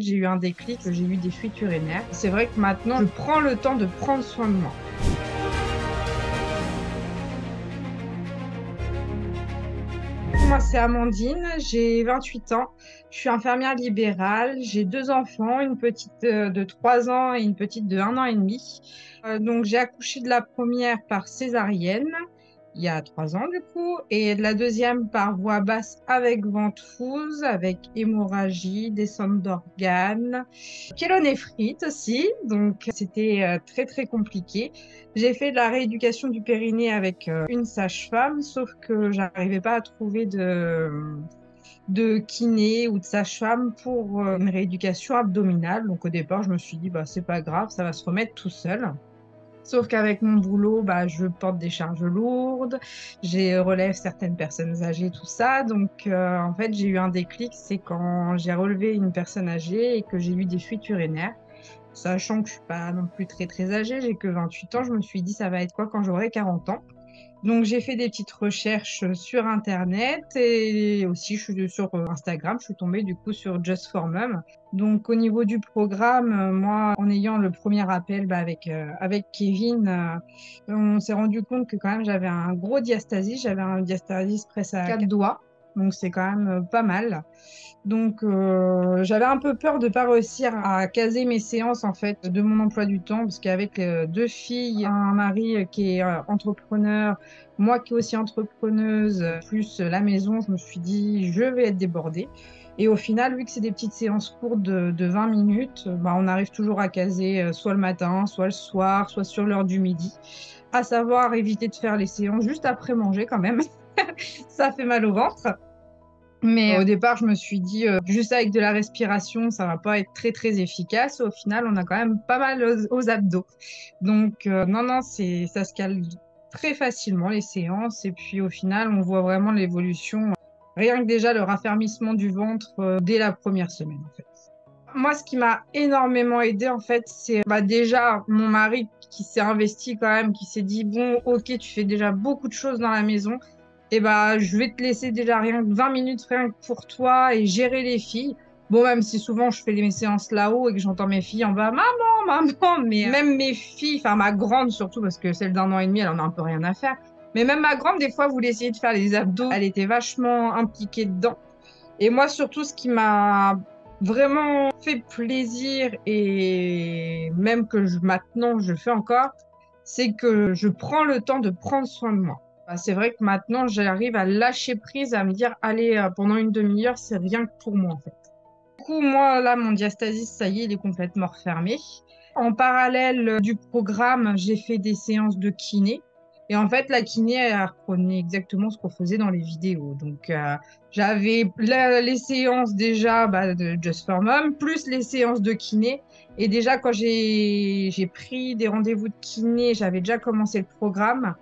J'ai eu un déclic, j'ai eu des fuites urinaires. C'est vrai que maintenant, je prends le temps de prendre soin de moi. Moi, c'est Amandine, j'ai 28 ans, je suis infirmière libérale, j'ai 2 enfants, une petite de 3 ans et une petite de 1 an et demi. Donc, j'ai accouché de la première par césarienne, il y a 3 ans du coup, et de la deuxième par voie basse avec ventouse, avec hémorragie, descente d'organes, pyélonéphrite aussi, donc c'était très très compliqué. J'ai fait de la rééducation du périnée avec une sage-femme, sauf que j'arrivais pas à trouver de kiné ou de sage-femme pour une rééducation abdominale. Donc au départ, je me suis dit, bah, c'est pas grave, ça va se remettre tout seul. Sauf qu'avec mon boulot, bah, je porte des charges lourdes, je relève certaines personnes âgées, tout ça. Donc, en fait, j'ai eu un déclic, c'est quand j'ai relevé une personne âgée et que j'ai eu des fuites urinaires. Sachant que je suis pas non plus très très âgée, j'ai que 28 ans, je me suis dit ça va être quoi quand j'aurai 40 ans. Donc j'ai fait des petites recherches sur internet et aussi je suis sur Instagram, je suis tombée du coup sur Just for Mum. Donc au niveau du programme, moi en ayant le premier appel avec Kevin, on s'est rendu compte que quand même j'avais un gros diastasis, j'avais un diastasis presque à 4 doigts, donc c'est quand même pas mal. Donc, j'avais un peu peur de pas réussir à caser mes séances, en fait, de mon emploi du temps, parce qu'avec 2 filles, un mari qui est entrepreneur, moi qui est aussi entrepreneuse, plus la maison, je me suis dit: «Je vais être débordée» et au final, vu que c'est des petites séances courtes de 20 minutes, bah, on arrive toujours à caser, soit le matin, soit le soir, soit sur l'heure du midi. À savoir éviter de faire les séances juste après manger quand même, ça fait mal au ventre. Mais au départ, je me suis dit, juste avec de la respiration, ça va pas être très, très efficace. Au final, on a quand même pas mal aux abdos. Donc non, non, ça se cale très facilement les séances et puis au final, on voit vraiment l'évolution, rien que déjà le raffermissement du ventre, dès la première semaine, en fait. Moi, ce qui m'a énormément aidée, en fait, c'est, bah, déjà mon mari qui s'est investi quand même, qui s'est dit: «Bon, OK, tu fais déjà beaucoup de choses dans la maison et bah, je vais te laisser déjà rien que 20 minutes rien que pour toi et gérer les filles». Bon, même si souvent je fais mes séances là-haut et que j'entends mes filles en bas: «Maman, maman», mais même mes filles, enfin ma grande surtout parce que celle d'1 an et demi, elle en a un peu rien à faire. Mais même ma grande, des fois, voulait essayer de faire les abdos. Elle était vachement impliquée dedans et moi, surtout, ce qui m'a vraiment fait plaisir et même que maintenant je fais encore, c'est que je prends le temps de prendre soin de moi. Bah, c'est vrai que maintenant j'arrive à lâcher prise, à me dire: «Allez, pendant une demi-heure, c'est rien que pour moi, en fait». Du coup, moi, là, mon diastasis, ça y est, il est complètement refermé. En parallèle du programme, j'ai fait des séances de kiné. Et en fait, la kiné, elle reprenait exactement ce qu'on faisait dans les vidéos. Donc, j'avais les séances déjà bah, de Just for Mom, plus les séances de kiné. Et déjà, quand j'ai pris des rendez-vous de kiné, j'avais déjà commencé le programme.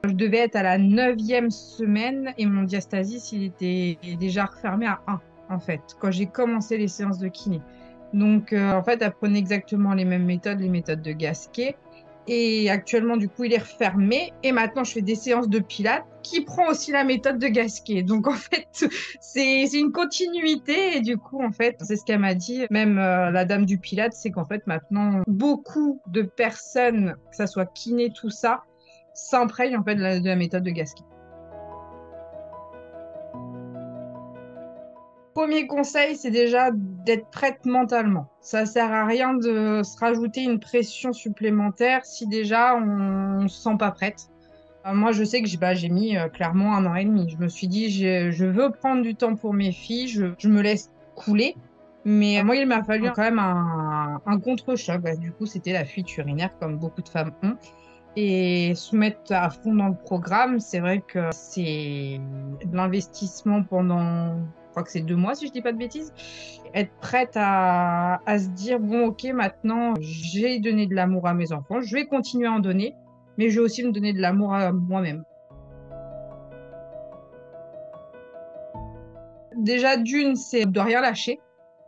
Je devais être à la 9e semaine et mon diastasis, il était déjà refermé à 1, en fait, quand j'ai commencé les séances de kiné. Donc, en fait, elle prenait exactement les mêmes méthodes, les méthodes de Gasquet. Et actuellement, du coup, il est refermé. Et maintenant, je fais des séances de pilates qui prend aussi la méthode de Gasquet. Donc, en fait, c'est une continuité. Et du coup, en fait, c'est ce qu'elle m'a dit. Même la dame du pilates, c'est qu'en fait, maintenant, beaucoup de personnes, que ça soit kiné, tout ça, s'imprègne en fait de la méthode de Gasquet. Premier conseil, c'est déjà d'être prête mentalement. Ça sert à rien de se rajouter une pression supplémentaire si déjà on se sent pas prête. Moi, je sais que j'ai mis clairement 1 an et demi. Je me suis dit, je veux prendre du temps pour mes filles, je me laisse couler. Mais moi, il m'a fallu quand même un contre-choc. Bah, du coup, c'était la fuite urinaire, comme beaucoup de femmes ont. Et se mettre à fond dans le programme, c'est vrai que c'est de l'investissement pendant, je crois que c'est 2 mois si je dis pas de bêtises. Être prête à se dire: «Bon OK, maintenant j'ai donné de l'amour à mes enfants, je vais continuer à en donner, mais je vais aussi me donner de l'amour à moi-même». Déjà d'une, c'est de rien lâcher,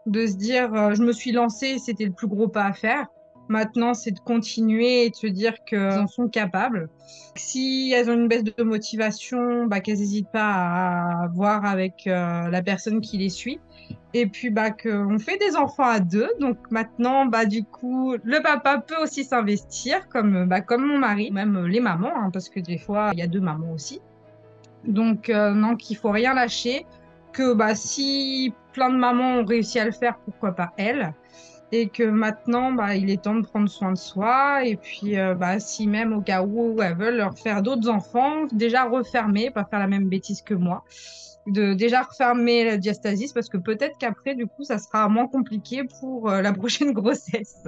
de se dire: «Je me suis lancée, c'était le plus gros pas à faire». Maintenant, c'est de continuer et de se dire qu'elles en sont capables. Si elles ont une baisse de motivation, bah, qu'elles n'hésitent pas à voir avec la personne qui les suit. Et puis, bah, qu'on fait des enfants à deux. Donc maintenant, bah, du coup, le papa peut aussi s'investir, comme mon mari, même les mamans, hein, parce que des fois, il y a deux mamans aussi. Donc, non, qu'il faut rien lâcher. Que bah, si plein de mamans ont réussi à le faire, pourquoi pas elles? Et que maintenant, bah, il est temps de prendre soin de soi. Et puis, bah, si même au cas où elles veulent leur faire d'autres enfants, déjà refermer, pas faire la même bêtise que moi. De déjà refermer la diastasis parce que peut-être qu'après, du coup, ça sera moins compliqué pour la prochaine grossesse.